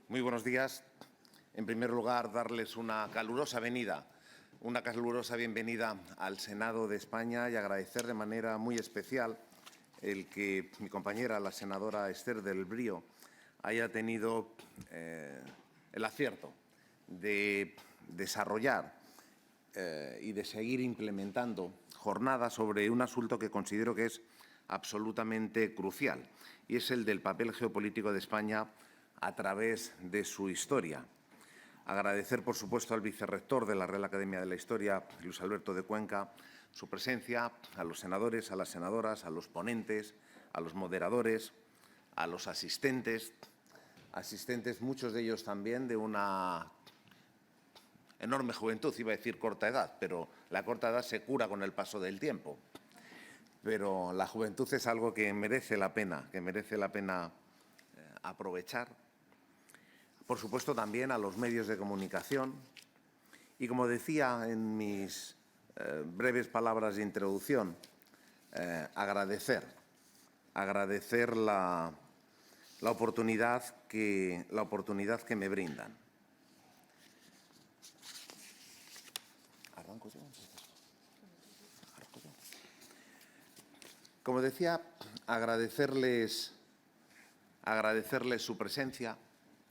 Muy buenos días. En primer lugar, darles una calurosa bienvenida al Senado de España y agradecer de manera muy especial el que mi compañera, la senadora Esther del Brío, haya tenido el acierto de desarrollar y de seguir implementando jornadas sobre un asunto que considero que es absolutamente crucial, y es el del papel geopolítico de España a través de su historia. Agradecer, por supuesto, al vicerrector de la Real Academia de la Historia, Luis Alberto de Cuenca, su presencia, a los senadores, a las senadoras, a los ponentes, a los moderadores, a los asistentes, muchos de ellos también de una enorme juventud, iba a decir corta edad, pero la corta edad se cura con el paso del tiempo. Pero la juventud es algo que merece la pena, aprovechar. Por supuesto, también a los medios de comunicación. Y, como decía en mis breves palabras de introducción, agradecer la oportunidad que me brindan. ¿Arranco yo? Como decía, agradecerles su presencia.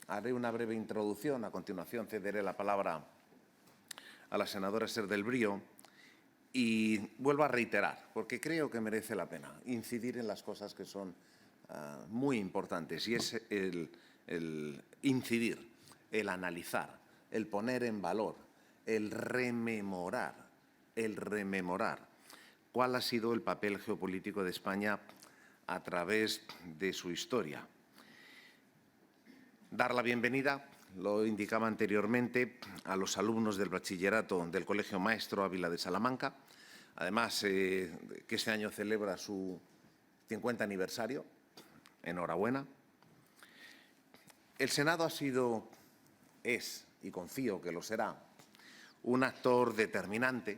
Haré una breve introducción. A continuación cederé la palabra a la senadora Esther del Brío y vuelvo a reiterar, porque creo que merece la pena incidir en las cosas que son muy importantes, y es el incidir, el analizar, el poner en valor, el rememorar cuál ha sido el papel geopolítico de España a través de su historia. Dar la bienvenida, lo indicaba anteriormente, a los alumnos del bachillerato del Colegio Maestro Ávila de Salamanca, además que este año celebra su 50 aniversario. Enhorabuena. El Senado ha sido, es, y confío que lo será, un actor determinante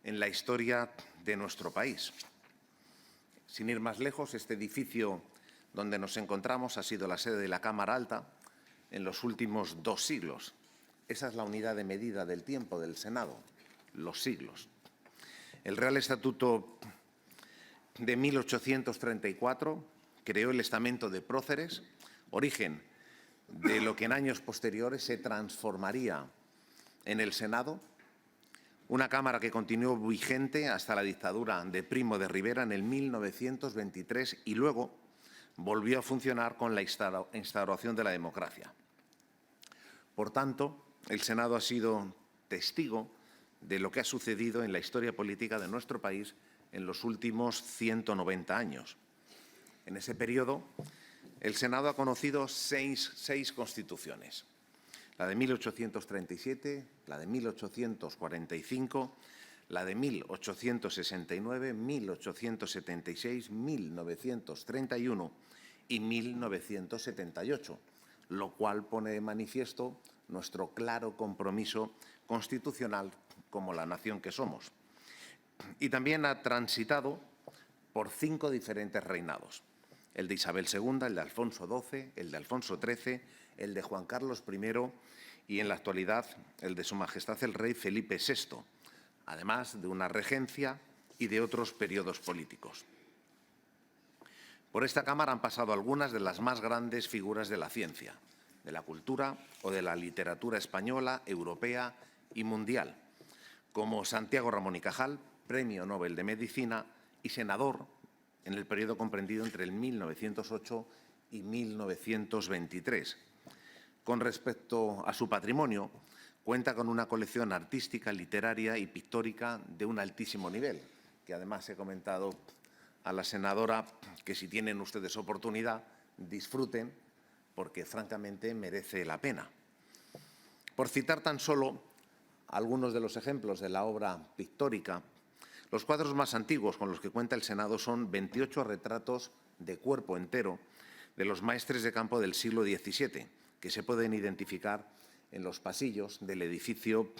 en la historia de nuestro país. Sin ir más lejos, este edificio donde nos encontramos ha sido la sede de la Cámara Alta en los últimos 2 siglos. Esa es la unidad de medida del tiempo del Senado, los siglos. El Real Estatuto de 1834 creó el estamento de próceres, origen de lo que en años posteriores se transformaría en el Senado, una Cámara que continuó vigente hasta la dictadura de Primo de Rivera en el 1923 y luego volvió a funcionar con la instauración de la democracia. Por tanto, el Senado ha sido testigo de lo que ha sucedido en la historia política de nuestro país en los últimos 190 años. En ese periodo, el Senado ha conocido seis constituciones: la de 1837, la de 1845, la de 1869, 1876, 1931 y 1978, lo cual pone de manifiesto nuestro claro compromiso constitucional como la nación que somos. Y también ha transitado por 5 diferentes reinados: el de Isabel II, el de Alfonso XII, el de Alfonso XIII, el de Juan Carlos I y, en la actualidad, el de Su Majestad el Rey Felipe VI, además de una regencia y de otros periodos políticos. Por esta Cámara han pasado algunas de las más grandes figuras de la ciencia, de la cultura o de la literatura española, europea y mundial, como Santiago Ramón y Cajal, Premio Nobel de Medicina y senador en el periodo comprendido entre el 1908 y 1923. Con respecto a su patrimonio, cuenta con una colección artística, literaria y pictórica de un altísimo nivel, que además he comentado a la senadora que, si tienen ustedes oportunidad, disfruten, porque francamente merece la pena. Por citar tan solo algunos de los ejemplos de la obra pictórica, los cuadros más antiguos con los que cuenta el Senado son 28 retratos de cuerpo entero de los maestres de campo del siglo XVII, que se pueden identificar en los pasillos del edificio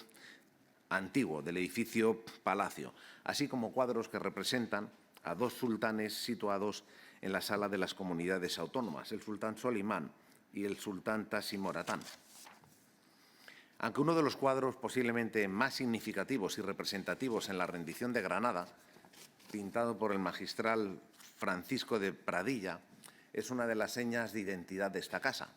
antiguo, del edificio Palacio, así como cuadros que representan a 2 sultanes situados en la Sala de las Comunidades Autónomas, el sultán Solimán y el sultán Tashi Moratán. Aunque uno de los cuadros posiblemente más significativos y representativos en la rendición de Granada, pintado por el magistral Francisco de Pradilla, es una de las señas de identidad de esta casa.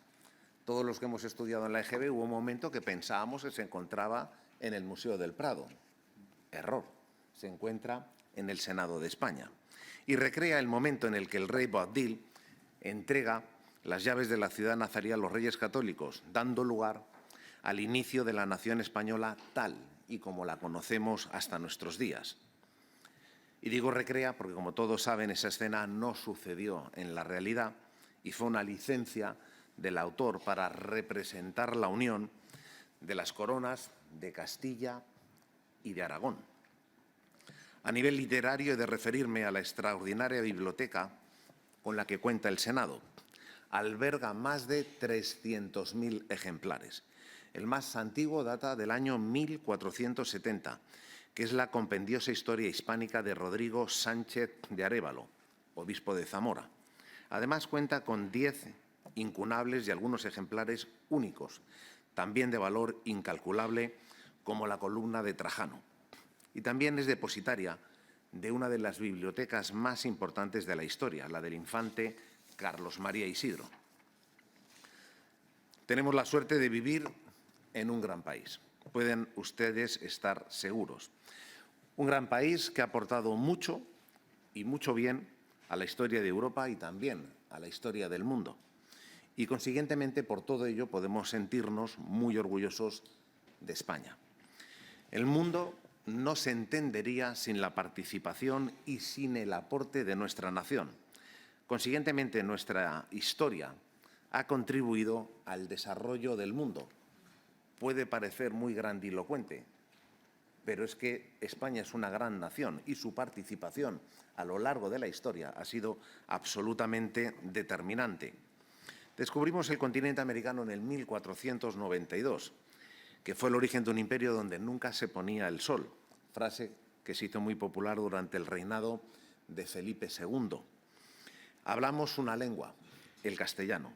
Todos los que hemos estudiado en la EGB hubo un momento que pensábamos que se encontraba en el Museo del Prado. Error. Se encuentra en el Senado de España. Y recrea el momento en el que el rey Boabdil entrega las llaves de la ciudad nazarí a los reyes católicos, dando lugar al inicio de la nación española tal y como la conocemos hasta nuestros días. Y digo recrea porque, como todos saben, esa escena no sucedió en la realidad y fue una licencia del autor para representar la unión de las coronas de Castilla y de Aragón. A nivel literario, he de referirme a la extraordinaria biblioteca con la que cuenta el Senado. Alberga más de 300.000 ejemplares. El más antiguo data del año 1470, que es la compendiosa historia hispánica de Rodrigo Sánchez de Arévalo, obispo de Zamora. Además, cuenta con 10 incunables y algunos ejemplares únicos, también de valor incalculable, como la columna de Trajano. Y también es depositaria de una de las bibliotecas más importantes de la historia, la del infante Carlos María Isidro. Tenemos la suerte de vivir en un gran país. Pueden ustedes estar seguros. Un gran país que ha aportado mucho y mucho bien a la historia de Europa y también a la historia del mundo. Y, consiguientemente, por todo ello podemos sentirnos muy orgullosos de España. El mundo no se entendería sin la participación y sin el aporte de nuestra nación. Consiguientemente, nuestra historia ha contribuido al desarrollo del mundo. Puede parecer muy grandilocuente, pero es que España es una gran nación y su participación a lo largo de la historia ha sido absolutamente determinante. Descubrimos el continente americano en el 1492, que fue el origen de un imperio donde nunca se ponía el sol, frase que se hizo muy popular durante el reinado de Felipe II. Hablamos una lengua, el castellano,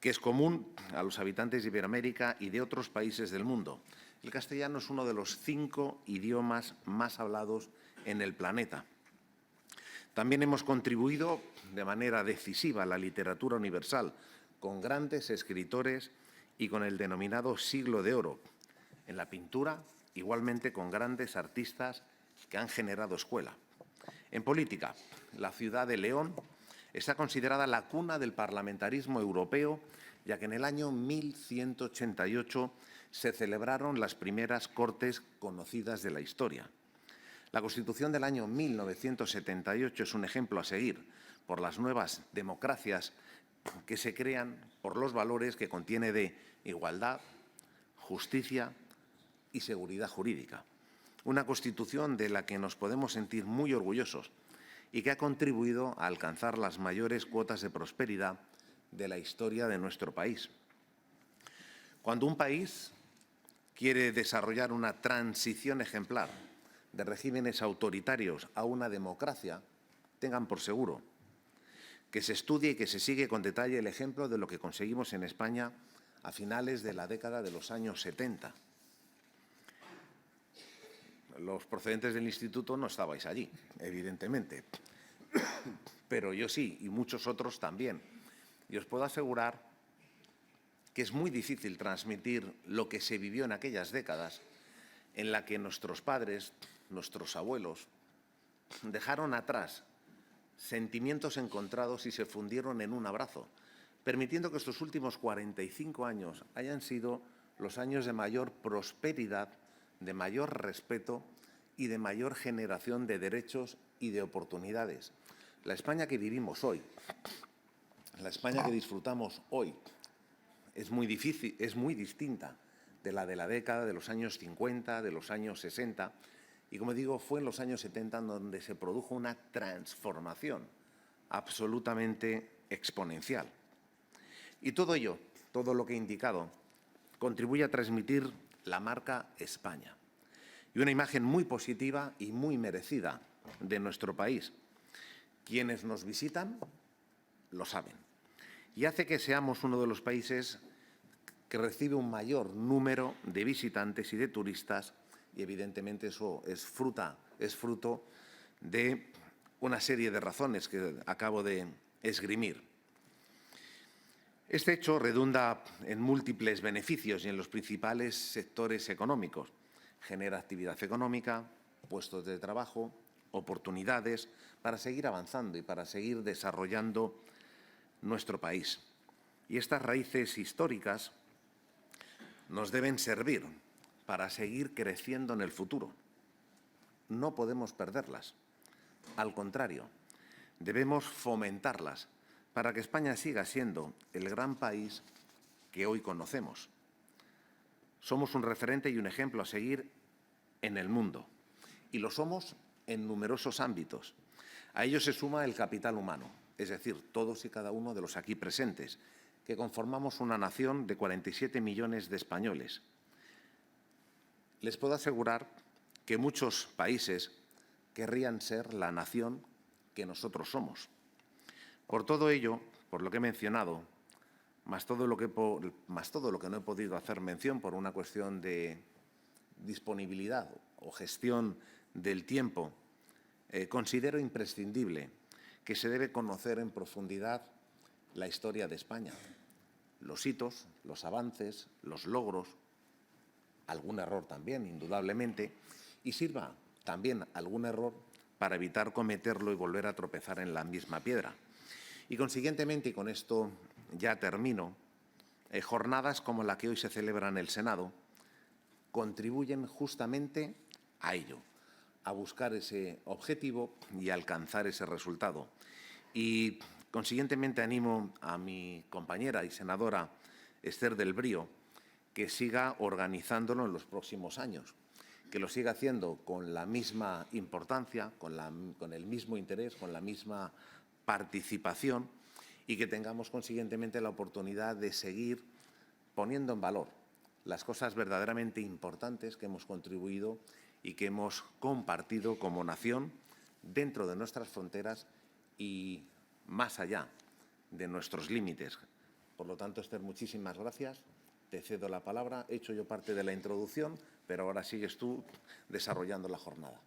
que es común a los habitantes de Iberoamérica y de otros países del mundo. El castellano es uno de los 5 idiomas más hablados en el planeta. También hemos contribuido de manera decisiva a la literatura universal, con grandes escritores y con el denominado siglo de oro. En la pintura, igualmente con grandes artistas que han generado escuela. En política, la ciudad de León está considerada la cuna del parlamentarismo europeo, ya que en el año 1188 se celebraron las primeras Cortes conocidas de la historia. La Constitución del año 1978 es un ejemplo a seguir por las nuevas democracias que se crean por los valores que contiene de igualdad, justicia y seguridad jurídica. Una Constitución de la que nos podemos sentir muy orgullosos y que ha contribuido a alcanzar las mayores cuotas de prosperidad de la historia de nuestro país. Cuando un país quiere desarrollar una transición ejemplar de regímenes autoritarios a una democracia, tengan por seguro que se estudie y que se sigue con detalle el ejemplo de lo que conseguimos en España a finales de la década de los años 70. Los procedentes del instituto no estabais allí, evidentemente, pero yo sí, y muchos otros también. Y os puedo asegurar que es muy difícil transmitir lo que se vivió en aquellas décadas en la que nuestros padres, nuestros abuelos, dejaron atrás sentimientos encontrados y se fundieron en un abrazo, permitiendo que estos últimos 45 años hayan sido los años de mayor prosperidad, de mayor respeto y de mayor generación de derechos y de oportunidades. La España que vivimos hoy, la España que disfrutamos hoy, es muy distinta de la década de los años 50, de los años 60, y, como digo, fue en los años 70 donde se produjo una transformación absolutamente exponencial. Y todo ello, todo lo que he indicado, contribuye a transmitir la marca España y una imagen muy positiva y muy merecida de nuestro país. Quienes nos visitan lo saben y hace que seamos uno de los países que recibe un mayor número de visitantes y de turistas, y evidentemente eso es fruto de una serie de razones que acabo de esgrimir. Este hecho redunda en múltiples beneficios y en los principales sectores económicos. Genera actividad económica, puestos de trabajo, oportunidades para seguir avanzando y para seguir desarrollando nuestro país. Y estas raíces históricas nos deben servir para seguir creciendo en el futuro. No podemos perderlas. Al contrario, debemos fomentarlas para que España siga siendo el gran país que hoy conocemos. Somos un referente y un ejemplo a seguir en el mundo, y lo somos en numerosos ámbitos. A ello se suma el capital humano, es decir, todos y cada uno de los aquí presentes, que conformamos una nación de 47 millones de españoles. Les puedo asegurar que muchos países querrían ser la nación que nosotros somos. Por todo ello, por lo que he mencionado, más todo lo que no he podido hacer mención por una cuestión de disponibilidad o gestión del tiempo, considero imprescindible que se debe conocer en profundidad la historia de España, los hitos, los avances, los logros, algún error también, indudablemente, y sirva también algún error para evitar cometerlo y volver a tropezar en la misma piedra. Y, consiguientemente, y con esto ya termino, jornadas como la que hoy se celebra en el Senado contribuyen justamente a ello, a buscar ese objetivo y a alcanzar ese resultado. Y, consiguientemente, animo a mi compañera y senadora Esther del Brío que siga organizándolo en los próximos años, que lo siga haciendo con la misma importancia, con el mismo interés, con la misma participación, y que tengamos, consiguientemente, la oportunidad de seguir poniendo en valor las cosas verdaderamente importantes que hemos contribuido y que hemos compartido como nación dentro de nuestras fronteras y más allá de nuestros límites. Por lo tanto, Esther, muchísimas gracias. Te cedo la palabra. He hecho yo parte de la introducción, pero ahora sigues tú desarrollando la jornada.